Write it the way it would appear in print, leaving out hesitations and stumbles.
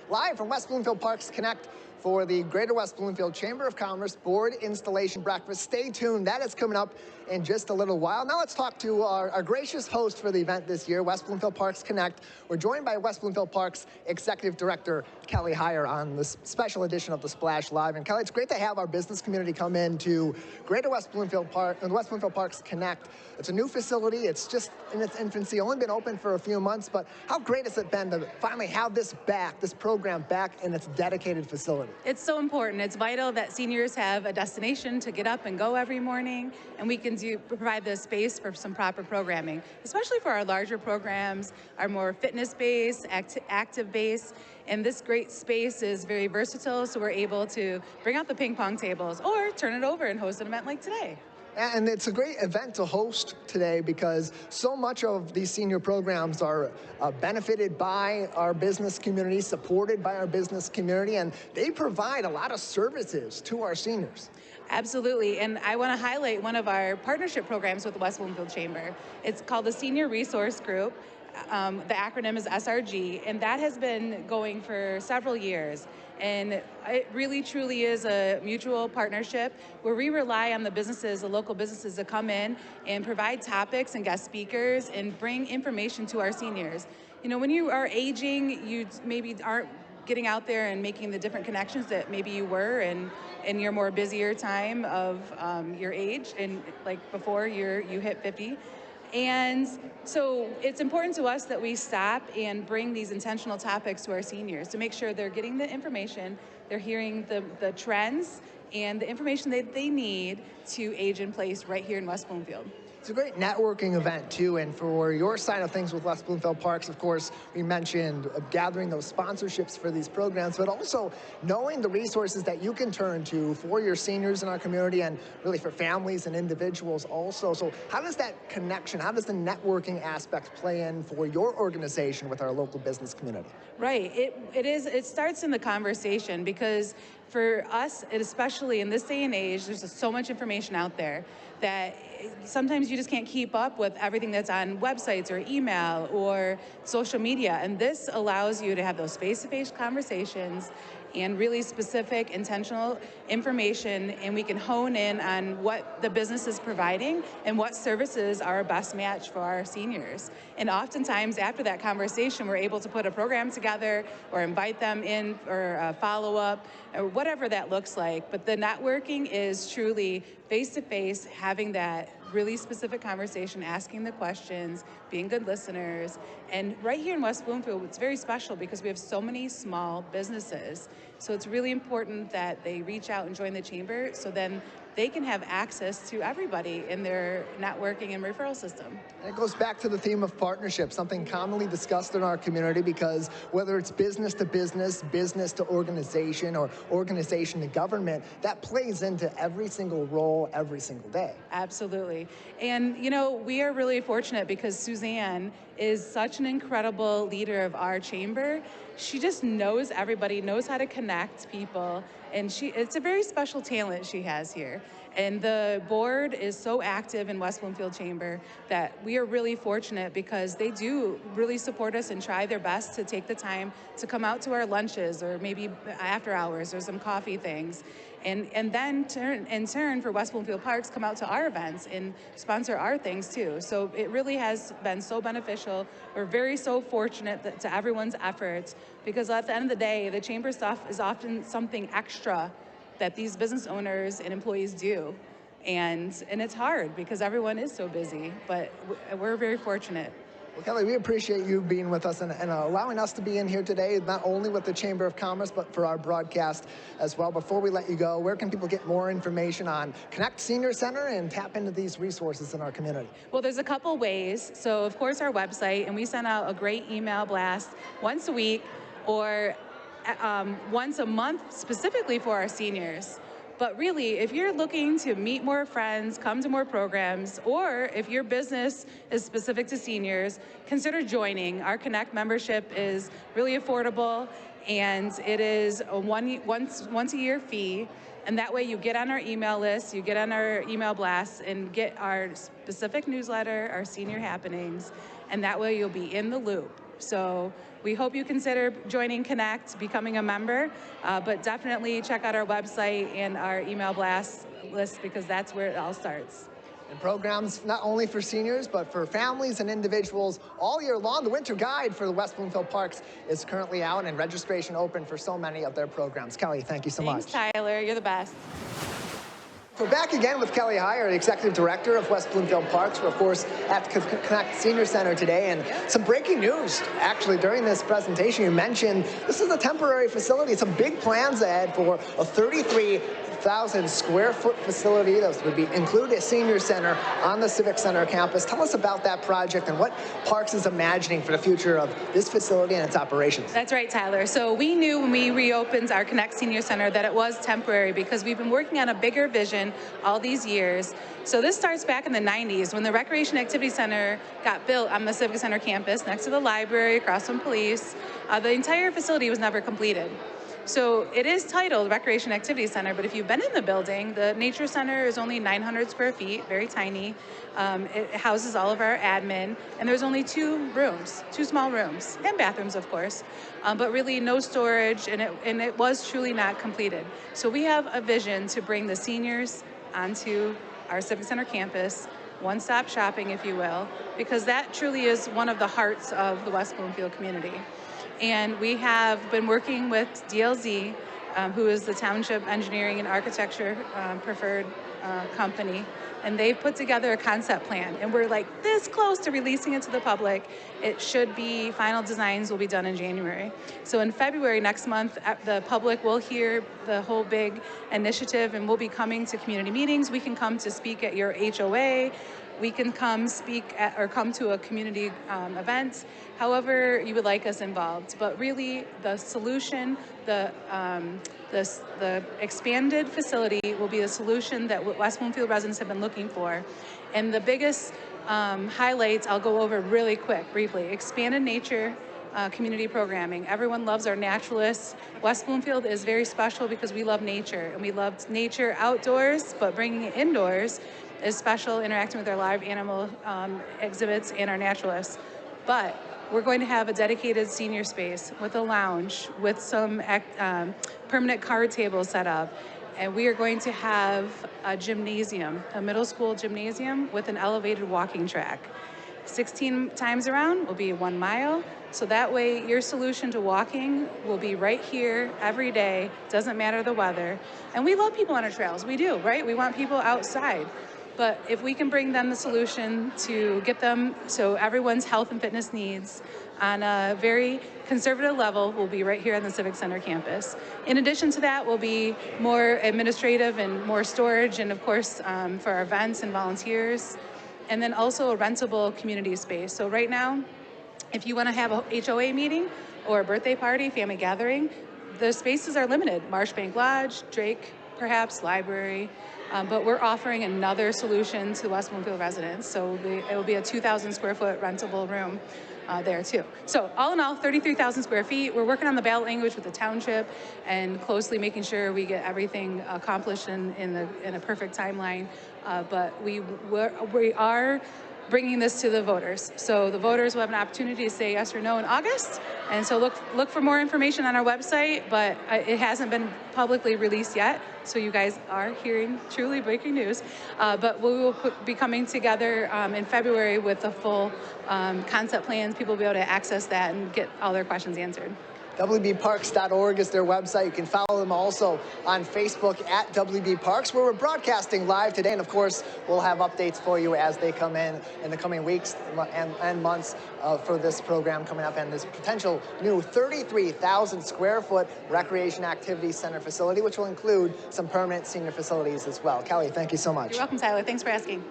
live from West Bloomfield Parks Connect for the Greater West Bloomfield Chamber of Commerce Board Installation Breakfast. Stay tuned, that is coming up in just a little while. Now let's talk to our gracious host for the event this year, West Bloomfield Parks Connect. We're joined by West Bloomfield Parks Executive Director Kelly Hyer on this special edition of the Splash Live. And Kelly, it's great to have our business community come in to Greater West Bloomfield Park and West Bloomfield Parks Connect. It's a new facility. It's just in its infancy, only been open for a few months, but how great has it been to finally have this program back in its dedicated facility? It's so important. It's vital that seniors have a destination to get up and go every morning, and we can provide the space for some proper programming, especially for our larger programs, our more fitness-based, active-based, and this great space is very versatile, so we're able to bring out the ping pong tables or turn it over and host an event like today. And it's a great event to host today because so much of these senior programs are benefited by our business community, supported by our business community, and they provide a lot of services to our seniors. Absolutely, and I want to highlight one of our partnership programs with the West Bloomfield Chamber. It's called the Senior Resource Group. The acronym is SRG, and that has been going for several years. And it really truly is a mutual partnership where we rely on the businesses, the local businesses, to come in and provide topics and guest speakers and bring information to our seniors. You know, when you are aging, you maybe aren't getting out there and making the different connections that maybe you were in your more busier time of your age, and like before you hit 50. And so it's important to us that we stop and bring these intentional topics to our seniors to make sure they're getting the information, they're hearing the trends and the information that they need to age in place right here in West Bloomfield. It's a great networking event, too, and for your side of things with West Bloomfield Parks, of course, we mentioned gathering those sponsorships for these programs, but also knowing the resources that you can turn to for your seniors in our community and really for families and individuals also. So how does that connection, how does the networking aspect play in for your organization with our local business community? Right. It starts in the conversation because for us, especially in this day and age, there's just so much information out there that sometimes you just can't keep up with everything that's on websites or email or social media. And this allows you to have those face-to-face conversations and really specific, intentional information, and we can hone in on what the business is providing and what services are a best match for our seniors. And oftentimes after that conversation, we're able to put a program together or invite them in for a follow-up or whatever that looks like. But the networking is truly face-to-face, having that really specific conversation, asking the questions, being good listeners. And right here in West Bloomfield, it's very special because we have so many small businesses. So it's really important that they reach out and join the chamber so then they can have access to everybody in their networking and referral system. And it goes back to the theme of partnership, something commonly discussed in our community, because whether it's business to business, business to organization, or organization to government, that plays into every single role every single day. Absolutely. And you know, we are really fortunate because Suzanne is such an incredible leader of our chamber. She just knows everybody, knows how to connect people, and it's a very special talent she has here. And the board is so active in West Bloomfield Chamber that we are really fortunate because they do really support us and try their best to take the time to come out to our lunches or maybe after hours or some coffee things. And then in turn for West Bloomfield Parks come out to our events and sponsor our things too. So it really has been so beneficial. We're so fortunate to everyone's efforts because at the end of the day, the chamber stuff is often something extra that these business owners and employees do. And it's hard because everyone is so busy, but we're very fortunate. Well, Kelly, we appreciate you being with us and allowing us to be in here today, not only with the Chamber of Commerce, but for our broadcast as well. Before we let you go, where can people get more information on Connect Senior Center and tap into these resources in our community? Well, there's a couple ways. So, of course, our website, and we send out a great email blast once a week or once a month specifically for our seniors. But really, if you're looking to meet more friends, come to more programs, or if your business is specific to seniors, consider joining. Our Connect membership is really affordable, and it is a once a year fee. And that way you get on our email list, you get on our email blasts, and get our specific newsletter, our senior happenings, and that way you'll be in the loop. So we hope you consider joining Connect, becoming a member, but definitely check out our website and our email blast list, because that's where it all starts. And programs not only for seniors, but for families and individuals all year long. The winter guide for the West Bloomfield Parks is currently out, and registration open for so many of their programs. Kelly, thank you so much. Thanks, Tyler. You're the best. We're back again with Kelly Hyer, the Executive Director of West Bloomfield Parks. We're, of course, at the Connect Senior Center today. And some breaking news, actually, during this presentation. You mentioned this is a temporary facility. Some big plans ahead for a 33,000 square foot facility that would include a senior center on the Civic Center campus. Tell us about that project and what Parks is imagining for the future of this facility and its operations. That's right, Tyler. So we knew when we reopened our Connect Senior Center that it was temporary, because we've been working on a bigger vision all these years. So this starts back in the 90s when the Recreation Activity Center got built on the Civic Center campus next to the library, across from police. The entire facility was never completed. So it is titled Recreation Activity Center, but if you've been in the building, the Nature Center is only 900 square feet, very tiny. It houses all of our admin, and there's only two small rooms, and bathrooms, of course, but really no storage, and it was truly not completed. So we have a vision to bring the seniors onto our Civic Center campus, one-stop shopping, if you will, because that truly is one of the hearts of the West Bloomfield community. And we have been working with DLZ, who is the Township Engineering and Architecture preferred company, and they've put together a concept plan, and we're like this close to releasing it to the public. It should be, final designs will be done in January. So in February next month, the public will hear the whole big initiative, and we'll be coming to community meetings. We can come to speak at your HOA. We can come speak at, or come to a community event, however you would like us involved. But really, the solution, the expanded facility will be the solution that West Bloomfield residents have been looking for. And the biggest highlights I'll go over really quick, briefly. Expanded nature community programming. Everyone loves our naturalists. West Bloomfield is very special because we love nature, and we love nature outdoors, but bringing it indoors is special, interacting with our live animal exhibits and our naturalists. But we're going to have a dedicated senior space with a lounge, with some permanent card tables set up. And we are going to have a gymnasium, a middle school gymnasium with an elevated walking track. 16 times around will be 1 mile. So that way your solution to walking will be right here every day, doesn't matter the weather. And we love people on our trails, we do, right? We want people outside. But if we can bring them the solution to get them so everyone's health and fitness needs on a very conservative level will be right here on the Civic Center campus. In addition to that will be more administrative and more storage, and of course for our events and volunteers, and then also a rentable community space. So right now, if you want to have a HOA meeting or a birthday party, family gathering, the spaces are limited. Marshbank Lodge, Drake, perhaps, library, but we're offering another solution to West Bloomfield residents. So it will be a 2,000 square foot rentable room there too. So all in all, 33,000 square feet. We're working on the ballot language with the township and closely making sure we get everything accomplished in a perfect timeline. But we are bringing this to the voters. So the voters will have an opportunity to say yes or no in August. And so look for more information on our website, but it hasn't been publicly released yet. So you guys are hearing truly breaking news. But we will be coming together in February with the full concept plans. People will be able to access that and get all their questions answered. WBParks.org is their website. You can follow them also on Facebook at WB Parks, where we're broadcasting live today. And of course, we'll have updates for you as they come in the coming weeks and months for this program coming up, and this potential new 33,000 square foot recreation activity center facility, which will include some permanent senior facilities as well. Kelly, thank you so much. You're welcome, Tyler. Thanks for asking.